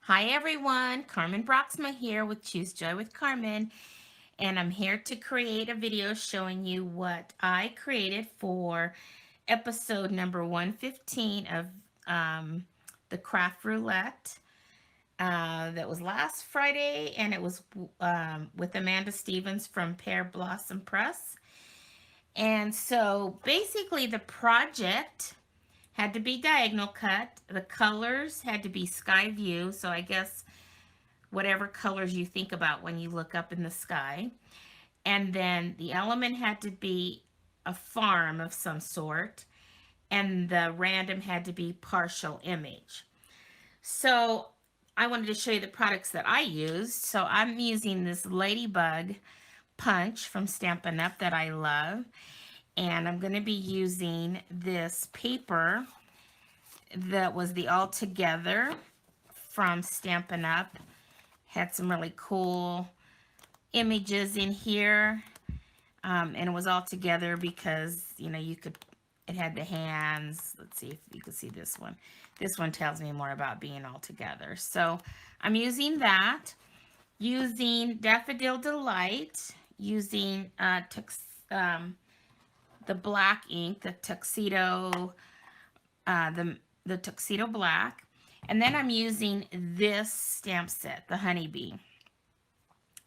Hi everyone, Carmen Broxma here with Choose Joy with Carmen, and I'm here to create a video showing you what I created for episode number 115 of the Craft Roulette. That was last Friday, and it was with Amanda Stevens from Pear Blossom Press. And so basically the project had to be diagonal cut. The colors had to be sky view, so I guess whatever colors you think about when you look up in the sky. And then the element had to be a farm of some sort, and the random had to be partial image. So I wanted to show you the products that I used. So I'm using this Ladybug punch from Stampin' Up! That I love. And I'm going to be using this paper that was the All Together from Stampin' Up! Had some really cool images in here, and it was all together because it had the hands. Let's see if you can see this one. This one tells me more about being all together. So I'm using that, using Daffodil Delight, using the black ink, the tuxedo, the tuxedo black, and then I'm using this stamp set, the Honeybee.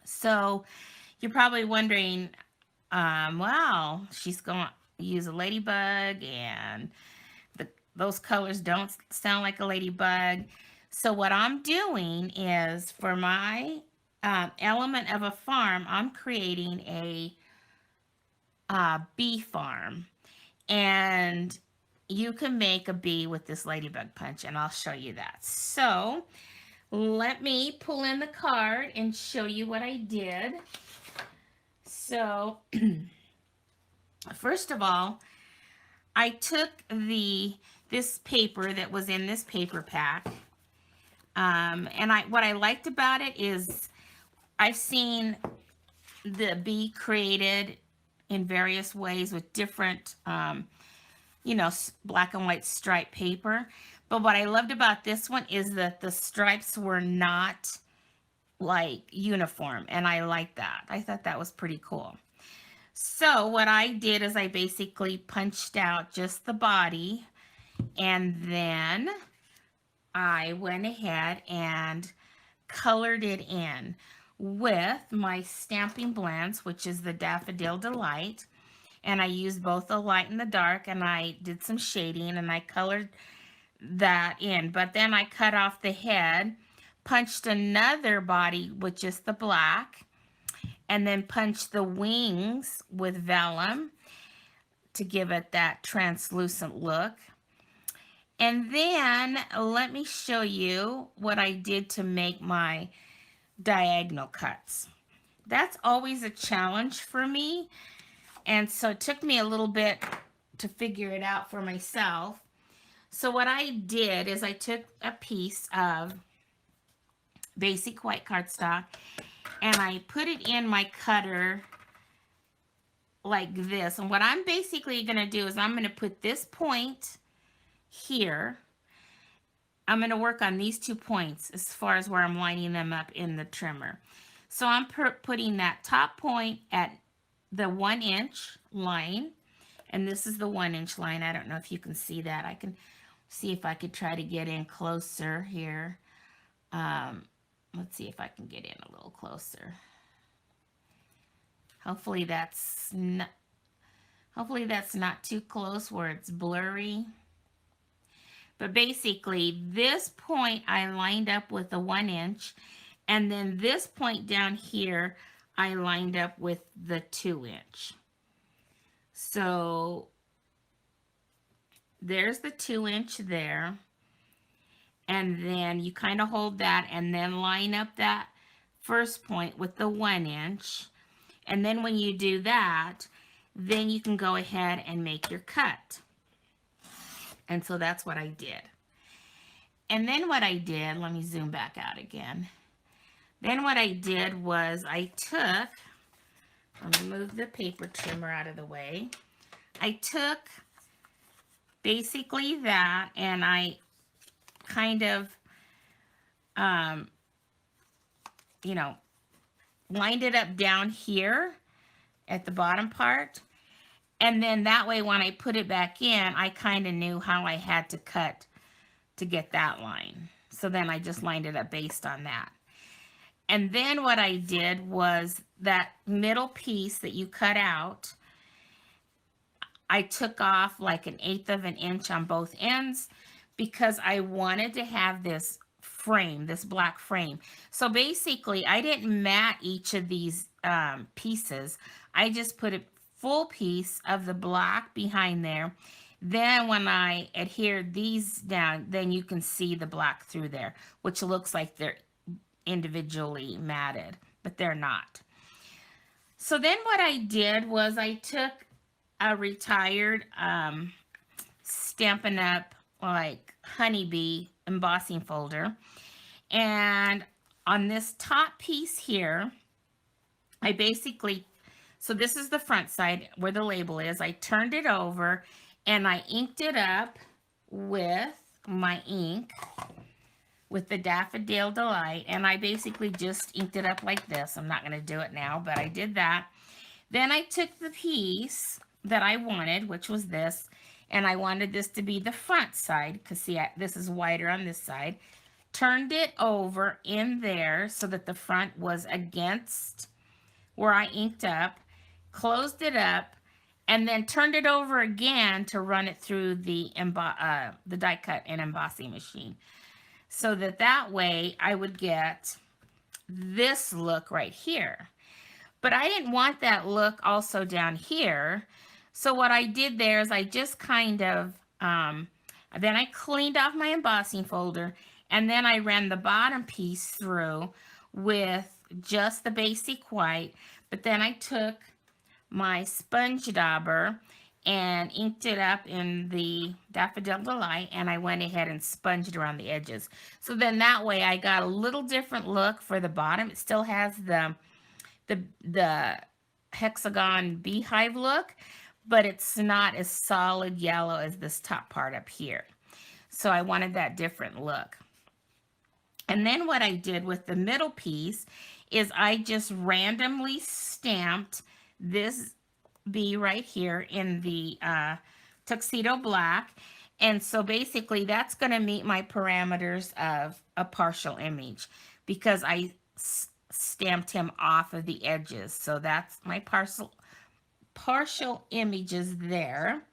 So you're probably wondering, wow, she's going to use a ladybug, and those colors don't sound like a ladybug. So what I'm doing is, for my element of a farm, I'm creating a bee farm. And you can make a bee with this ladybug punch, and I'll show you that. So let me pull in the card and show you what I did. So first of all, I took this paper that was in this paper pack, and what I liked about it is I've seen the bee created in various ways with different black and white striped paper. But what I loved about this one is that the stripes were not like uniform, and I liked that. I thought that was pretty cool. So what I did is I basically punched out just the body, and then I went ahead and colored it in with my Stamping Blends, which is the Daffodil Delight. And I used both the light and the dark, and I did some shading, and I colored that in. But then I cut off the head, punched another body with just the black, and then punched the wings with vellum to give it that translucent look. And then let me show you what I did to make my diagonal cuts. That's always a challenge for me. And so it took me a little bit to figure it out for myself. So what I did is I took a piece of basic white cardstock and I put it in my cutter like this. And what I'm basically going to do is I'm going to put this point here. I'm going to work on these 2 points as far as where I'm lining them up in the trimmer. So I'm putting that top point at the 1 inch line, and this is the 1 inch line. I don't know if you can see that. I can see if I could try to get in closer here. Let's see if I can get in a little closer. Hopefully that's not too close where it's blurry. But basically this point I lined up with the 1 inch, and then this point down here I lined up with the 2 inch. So there's the 2 inch there. And then you kind of hold that and then line up that first point with the 1 inch. And then when you do that, then you can go ahead and make your cut. And so that's what I did. And then what I did, let me zoom back out again. Then what I did was I took, let me move the paper trimmer out of the way. I took basically that, and I kind of um, you know, lined it up down here at the bottom part. And then that way, when I put it back in, I kind of knew how I had to cut to get that line. So then I just lined it up based on that. And then what I did was that middle piece that you cut out, I took off like 1/8 of an inch on both ends because I wanted to have this frame, this black frame. So basically, I didn't mat each of these pieces. I just put a full piece of the black behind there. Then when I adhered these down, then you can see the black through there, which looks like they're individually matted, but they're not. So then what I did was I took a retired Stampin' Up! Like honeybee embossing folder, and on this top piece here, I basically, so this is the front side where the label is. I turned it over and I inked it up with my ink with the Daffodil Delight, and I basically just inked it up like this. I'm not going to do it now, but I did that. Then I took the piece that I wanted, which was this, and I wanted this to be the front side because see, this is wider on this side. Turned it over in there so that the front was against where I inked up, closed it up, and then turned it over again to run it through the die cut and embossing machine. So that way I would get this look right here. But I didn't want that look also down here. So what I did there is I just kind of, then I cleaned off my embossing folder, and then I ran the bottom piece through with just the basic white. But then I took my sponge dauber and inked it up in the Daffodil Delight, and I went ahead and sponged around the edges. So then that way I got a little different look for the bottom. It still has the hexagon beehive look, but it's not as solid yellow as this top part up here. So I wanted that different look. And then what I did with the middle piece is I just randomly stamped this bee right here in the tuxedo black. And so basically that's going to meet my parameters of a partial image because I stamped him off of the edges. So that's my partial images there.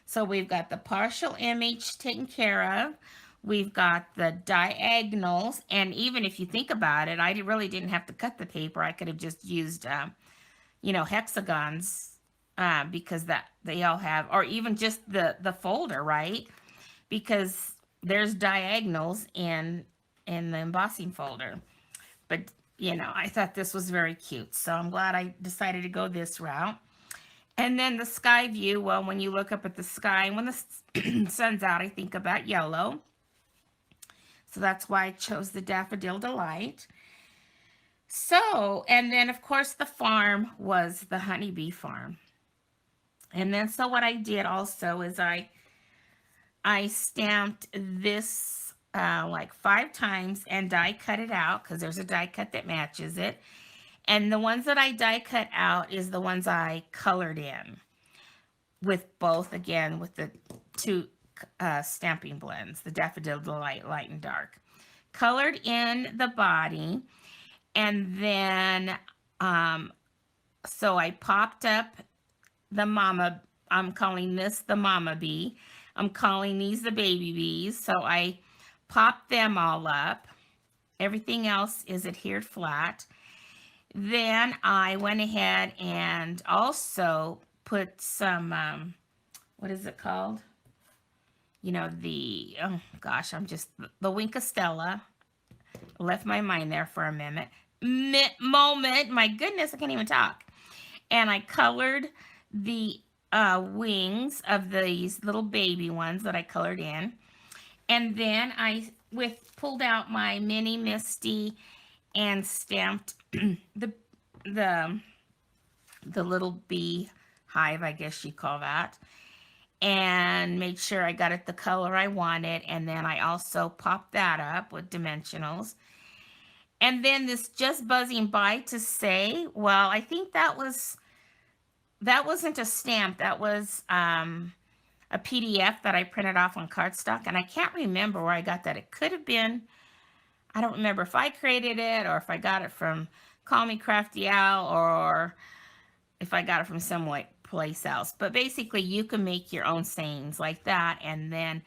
So we've got the partial image taken care of. We've got the diagonals, and even if you think about it, I really didn't have to cut the paper. I could have just used, hexagons because that they all have, or even just the folder, right? Because there's diagonals in the embossing folder. But I thought this was very cute, so I'm glad I decided to go this route. And then the sky view, well, when you look up at the sky, when the sun's out, I think about yellow. So that's why I chose the Daffodil Delight. So, and then of course the farm was the honeybee farm. And then so what I did also is I stamped this like 5 times and die cut it out because there's a die cut that matches it. And the ones that I die cut out is the ones I colored in with both, again, with the 2 stamping blends, the Daffodil Delight Light and Dark. Colored in the body, and then, so I popped up the mama, I'm calling this the mama bee. I'm calling these the baby bees. So I popped them all up. Everything else is adhered flat. Then I went ahead and also put some, what is it called? Oh gosh, the Winkostella. Left my mind there for a moment. My goodness, I can't even talk. And I colored the wings of these little baby ones that I colored in. And then I pulled out my mini Misty and stamped the little bee hive, I guess you call that. and made sure I got it the color I wanted. And then I also popped that up with dimensionals. And then this just buzzing by to say, well, I think that wasn't a stamp. That was a PDF that I printed off on cardstock. And I can't remember where I got that. It could have been, I don't remember if I created it or if I got it from Call Me Crafty Owl or if I got it from some place else. But basically, you can make your own sayings like that. And then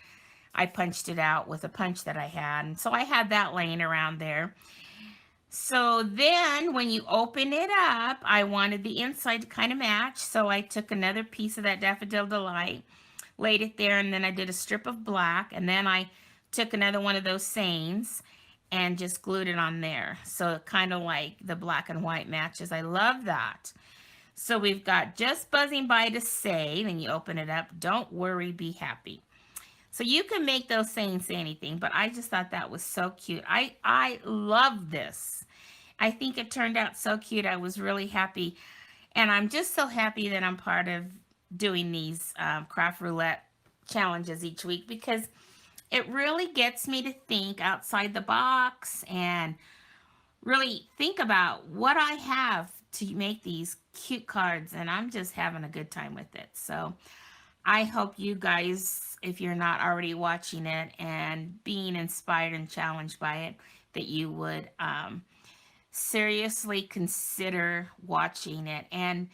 I punched it out with a punch that I had. And so I had that laying around there. So then when you open it up, I wanted the inside to kind of match. So I took another piece of that Daffodil Delight, laid it there, and then I did a strip of black. And then I took another one of those sayings and just glued it on there. So kind of like the black and white matches. I love that. So we've got just buzzing by to say, then you open it up, don't worry, be happy. So you can make those sayings say anything, but I just thought that was so cute. I love this. I think it turned out so cute. I was really happy. And I'm just so happy that I'm part of doing these craft roulette challenges each week, because it really gets me to think outside the box and really think about what I have to make these cute cards, and I'm just having a good time with it. So I hope you guys, if you're not already watching it and being inspired and challenged by it, that you would seriously consider watching it and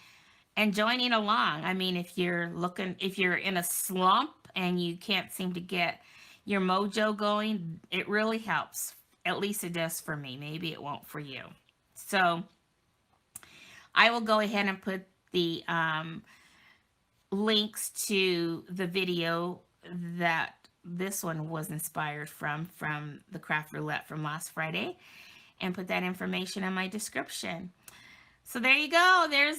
joining along. I mean, if you're in a slump and you can't seem to get your mojo going, it really helps. At least it does for me. Maybe it won't for you. So I will go ahead and put the links to the video that this one was inspired from the craft roulette from last Friday, and put that information in my description. So there you go. There's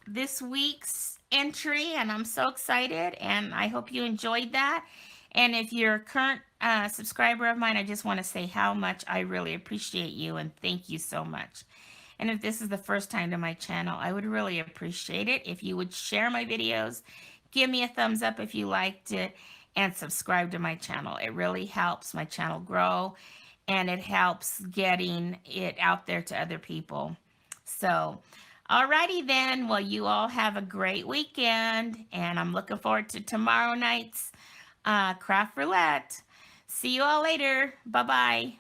this week's entry, and I'm so excited, and I hope you enjoyed that. And if you're a current subscriber of mine, I just want to say how much I really appreciate you, and thank you so much. And if this is the first time to my channel, I would really appreciate it if you would share my videos, give me a thumbs up if you liked it, and subscribe to my channel. It really helps my channel grow, and it helps getting it out there to other people. So, alrighty then. Well, you all have a great weekend, and I'm looking forward to tomorrow night's craft roulette. See you all later. Bye-bye.